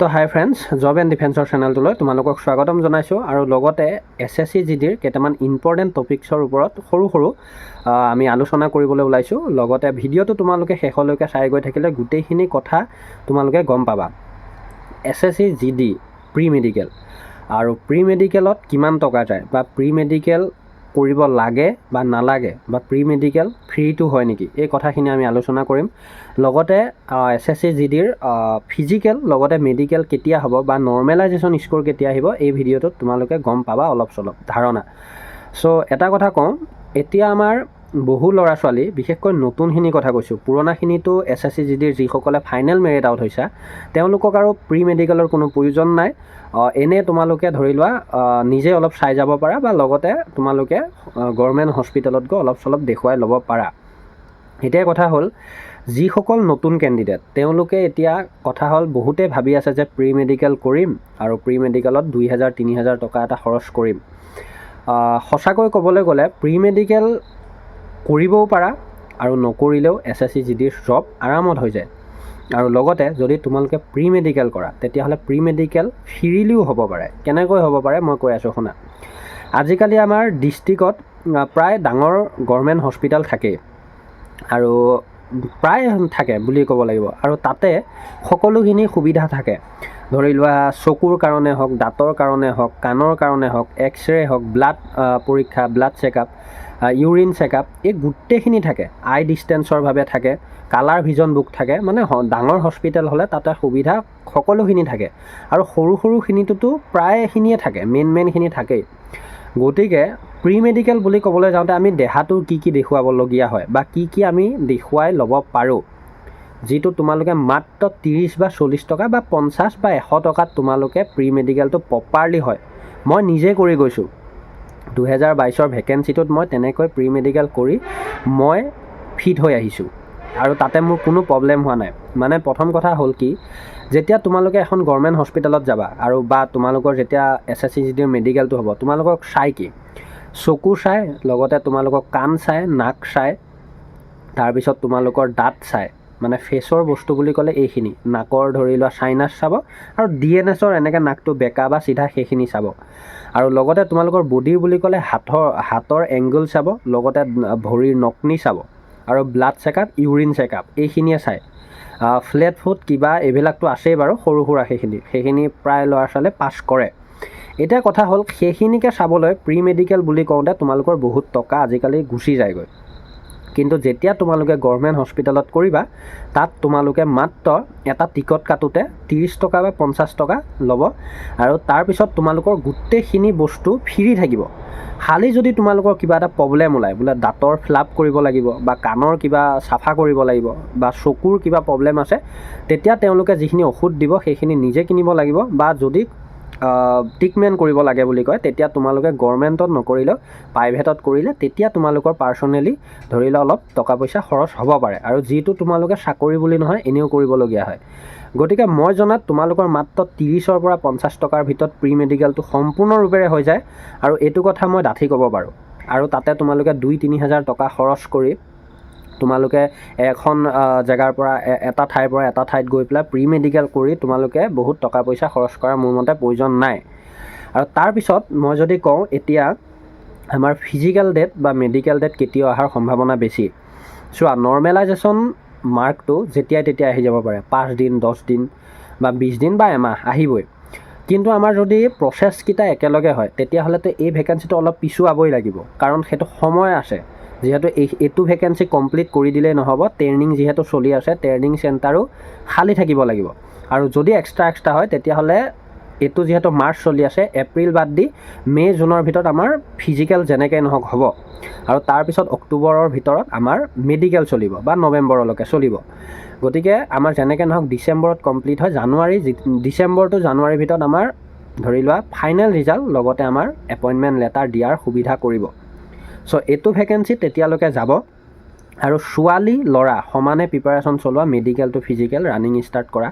তো হাই friends, job and ডিফেন্সৰ চেনেলটোলৈ তোমালোকক স্বাগতম জনাইছোঁ আৰু লগতে SSC GDৰ কেইটামান ইম্পৰ্টেণ্ট টপিকছৰ ওপৰত সৰু আমি আলোচনা কৰিবলৈ ওলাইছোঁ। লগতে ভিডিঅ'টো তোমালোকে শেষলৈকে চাই গৈ থাকিলে গোটেইখিনি কথা তোমালোকে গম পাবা। SSC GD প্ৰি মেডিকেল আৰু প্ৰি মেডিকেলত কিমান টকা যায় বা প্ৰি মেডিকেল কৰিব লাগে বা নালাগে বা প্ৰি মেডিকেল ফ্ৰীটো হয় নেকি, এই কথাখিনি আমি আলোচনা কৰিম। লগতে SSC GDৰ ফিজিকেল লগতে মেডিকেল কেতিয়া হ'ব বা নৰ্মেলাইজেশ্যন স্ক'ৰ কেতিয়া আহিব, এই ভিডিঅ'টোত তোমালোকে গম পাবা অলপ চলপ ধাৰণা। চ' এটা কথা কওঁ, এতিয়া আমাৰ বহু ল'ৰা ছোৱালী, বিশেষকৈ নতুনখিনি কথা কৈছোঁ, পুৰণাখিনিতো SSC GDৰ যিসকলে ফাইনেল মেৰিট আউট হৈছে তেওঁলোকক আৰু প্ৰি মেডিকেলৰ কোনো প্ৰয়োজন নাই। এনে তোমালোকে ধৰি লোৱা নিজে অলপ চাই যাব পাৰা বা লগতে তোমালোকে গভৰ্ণমেণ্ট হস্পিটেলত গৈ অলপ চলপ দেখুৱাই ল'ব পাৰা। এতিয়া কথা হ'ল, যিসকল নতুন কেণ্ডিডেট তেওঁলোকে এতিয়া কথা হ'ল বহুতে ভাবি আছে যে প্ৰি মেডিকেল কৰিম আৰু প্ৰি মেডিকেলত 2000-3000 টকা এটা খৰচ কৰিম। সঁচাকৈ ক'বলৈ গ'লে প্ৰি মেডিকেল কৰিবও পাৰা আৰু নকৰিলেও SSC GDৰ জব আৰামত হৈ যায়। আৰু লগতে যদি তোমালোকে প্ৰি মেডিকেল কৰা তেতিয়াহ'লে প্ৰি মেডিকেল ফ্ৰীলিও হ'ব পাৰে। কেনেকৈ হ'ব পাৰে মই কৈ আছোঁ শুনা। আজিকালি আমাৰ ডিষ্ট্ৰিক্টত প্ৰায় ডাঙৰ গভৰ্ণমেণ্ট হস্পিটেল থাকেই আৰু প্ৰায় থাকে বুলি ক'ব লাগিব, আৰু তাতে সকলোখিনি সুবিধা থাকে। ধৰি লোৱা চকুৰ কাৰণে হওক, দাঁতৰ কাৰণে হওক, কাণৰ কাৰণে হওক, এক্সৰে হওক, ব্লাড পৰীক্ষা, ব্লাড চেকআপ, ইউৰিন চেকআপ, এই গোটেইখিনি থাকে। আই ডিষ্টেঞ্চৰ বাবে থাকে, কালাৰ ভিজন বুক থাকে। মানে ডাঙৰ হস্পিটেল হ'লে তাতে সুবিধা সকলোখিনি থাকে আৰু সৰুখিনিটোতো প্ৰায়খিনিয়ে থাকে, মেইনখিনি থাকেই। গতিকে প্ৰি মেডিকেল বুলি ক'বলৈ যাওঁতে আমি দেহাটোৰ কি দেখুৱাবলগীয়া হয় বা কি আমি দেখুৱাই ল'ব পাৰোঁ, যিটো তোমালোকে মাত্ৰ 30 বা 40 টকা বা 50 বা 100 টকাত তোমালোকে প্ৰি মেডিকেলটো প্ৰপাৰলি হয়। মই নিজে কৰি গৈছোঁ। 2022ৰ ভেকেঞ্চিটোত মই তেনেকৈ প্ৰি মেডিকেল কৰি মই ফিট হৈ আহিছোঁ আৰু তাতে মোৰ কোনো প্ৰব্লেম হোৱা নাই। মানে প্ৰথম কথা হ'ল কি, যেতিয়া তোমালোকে এখন গভৰ্ণমেণ্ট হস্পিটেলত যাবা আৰু বা তোমালোকৰ যেতিয়া SSC GDৰ মেডিকেলটো হ'ব, তোমালোকক চাই কি, চকু চাই, লগতে তোমালোকক কাণ চাই, নাক চাই, তাৰপিছত তোমালোকৰ দাঁত চাই। মানে ফেচৰ বস্তু বুলি ক'লে এইখিনি, নাকৰ ধৰি লোৱা চাইনাছ চাব আৰু DNSৰ এনেকৈ নাকটো বেকা বা চিধা সেইখিনি চাব। আৰু লগতে তোমালোকৰ বডিৰ বুলি ক'লে হাতৰ এংগল চাব, লগতে ভৰিৰ নকনি চাব আৰু ব্লাড চেকআপ, ইউৰিন চেকআপ এইখিনিয়ে চায়। ফ্লেট ফুট কিবা এইবিলাকতো আছেই বাৰু, সৰু সুৰা সেইখিনি প্ৰায় ল'ৰা ছোৱালীয়ে পাছ কৰে। এতিয়া কথা হ'ল, সেইখিনিকে চাবলৈ প্ৰি মেডিকেল বুলি কওঁতে তোমালোকৰ বহুত টকা আজিকালি গুচি যায়গৈ। কিন্তু যেতিয়া তোমালোকে গভৰ্ণমেণ্ট হস্পিটেলত কৰিবা, তাত তোমালোকে মাত্ৰ এটা টিকট কাটোতে 30 টকা বা 50 টকা ল'ব আৰু তাৰপিছত তোমালোকৰ গোটেইখিনি বস্তু ফ্ৰী থাকিব। খালি যদি তোমালোকৰ কিবা এটা প্ৰব্লেম ওলায়, বোলে দাঁতৰ ফ্লাপ কৰিব লাগিব বা কাণৰ কিবা চাফা কৰিব লাগিব বা চকুৰ কিবা প্ৰব্লেম আছে, তেতিয়া তেওঁলোকে যিখিনি ঔষধ দিব সেইখিনি নিজে কিনিব লাগিব। বা যদি ট্ৰিটমেণ্ট কৰিব লাগে বুলি কয়, তেতিয়া তোমালোকে গভৰ্ণমেণ্টত নকৰিলেও প্ৰাইভেটত কৰিলে তেতিয়া তোমালোকৰ পাৰ্চনেলি ধৰি লোৱা অলপ টকা পইচা খৰচ হ'ব পাৰে, আৰু যিটো তোমালোকে চাকৰি বুলি নহয় এনেও কৰিবলগীয়া হয়। গতিকে মই জনাত তোমালোকৰ মাত্ৰ 30ৰ পৰা 50 টকাৰ ভিতৰত প্ৰি মেডিকেলটো সম্পূৰ্ণৰূপেৰে হৈ যায়, আৰু এইটো কথা মই ডাঠি ক'ব পাৰোঁ। আৰু তাতে তোমালোকে 2-3 হাজাৰ টকা খৰচ কৰি তোমালোকে এখন জেগাৰ পৰা এটা ঠাইৰ পৰা এটা ঠাইত গৈ পেলাই প্ৰি মেডিকেল কৰি তোমালোকে বহুত টকা পইচা খৰচ কৰাৰ মোৰ মতে প্ৰয়োজন নাই। আৰু তাৰপিছত মই যদি কওঁ, এতিয়া আমাৰ ফিজিকেল ডেট বা মেডিকেল ডেট কেতিয়াও অহাৰ সম্ভাৱনা বেছি। চোৱা, নৰ্মেলাইজেশ্যন মাৰ্কটো যেতিয়াই তেতিয়া আহি যাব পাৰে, 5 দিন, 10 দিন বা 20 দিন বা এমাহ আহিবই। কিন্তু আমাৰ যদি প্ৰচেছকেইটা একেলগে হয় তেতিয়াহ'লেতো এই ভেকেঞ্চিটো অলপ পিছুৱাবই লাগিব, কাৰণ সেইটো সময় আছে। যিহেতু এইটো ভেকেঞ্চি কমপ্লিট কৰি দিলেই নহ'ব, ট্ৰেইনিং যিহেতু চলি আছে, ট্ৰেইনিং চেণ্টাৰো খালী থাকিব লাগিব। আৰু যদি এক্সট্ৰা হয় তেতিয়াহ'লে এইটো যিহেতু মাৰ্চ চলি আছে, এপ্ৰিল বাদ দি মে' জুনৰ ভিতৰত আমাৰ ফিজিকেল যেনেকৈ নহওক হ'ব, আৰু তাৰপিছত অক্টোবৰৰ ভিতৰত আমাৰ মেডিকেল চলিব বা নৱেম্বৰলৈকে চলিব। গতিকে আমাৰ যেনেকৈ নহওক ডিচেম্বৰত কমপ্লিট হয়, ডিচেম্বৰ টু জানুৱাৰীৰ ভিতৰত আমাৰ ধৰি লোৱা ফাইনেল ৰিজাল্ট, লগতে আমাৰ এপইণ্টমেণ্ট লেটাৰ দিয়াৰ সুবিধা কৰিব। চ' এইটো ভেকেঞ্চি তেতিয়ালৈকে যাব, আৰু ছোৱালী ল'ৰা সমানে প্ৰিপাৰেশ্যন চলোৱা, medical to physical running start কৰা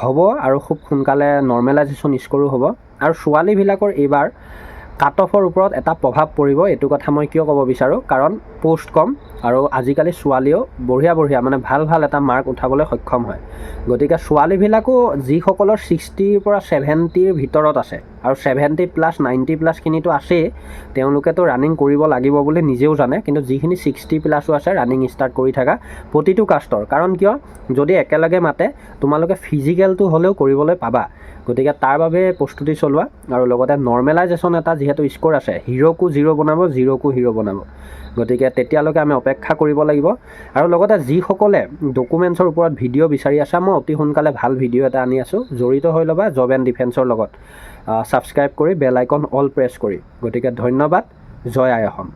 হ'ব, আৰু খুব সোনকালে নৰ্মেলাইজেশ্যন স্ক'ৰো হ'ব। আৰু ছোৱালীবিলাকৰ এইবাৰ কাট অফৰ ওপৰত এটা প্ৰভাৱ পৰিব। এইটো কথা মই কিয় ক'ব বিচাৰোঁ, কাৰণ পোষ্ট কম আৰু আজিকালি ছোৱালীও বঢ়িয়া মানে ভাল এটা মাৰ্ক উঠাবলৈ সক্ষম হয়। গতিকে ছোৱালীবিলাকো যিসকলৰ 60ৰ পৰা 70ৰ ভিতৰত আছে আৰু 70+, 90+খিনিতো আছেই, তেওঁলোকেতো ৰানিং কৰিব লাগিব বুলি নিজেও জানে। কিন্তু যিখিনি 60+ আছে ৰানিং ষ্টাৰ্ট কৰি থাকা প্ৰতিটো কাষ্টৰ। কাৰণ কিয়, যদি একেলগে মাতে তোমালোকে ফিজিকেলটো হ'লেও কৰিবলৈ পাবা। গতিকে তাৰ বাবে প্ৰস্তুতি চলোৱা আৰু লগতে নৰ্মেলাইজেশ্যন এটা যিহেতু স্ক'ৰ আছে, হিৰ'কো 0 বনাব, 0কো হিৰ' বনাব। গতিকে তেতিয়ালৈকে আমি অপেক্ষা কৰিব লাগিব। আৰু লগতে যিসকলে ডকুমেণ্টছৰ ওপৰত ভিডিঅ' বিচাৰি আছা, মই অতি সোনকালে ভাল ভিডিঅ' এটা আনি আছোঁ, জড়িত হৈ ল'বা জব এণ্ড ডিফেন্সৰ লগত, ছাবস্ক্ৰাইব কৰি বেল আইকন অল প্ৰেছ কৰি। গতিকে ধন্যবাদ। জয় আই অসম।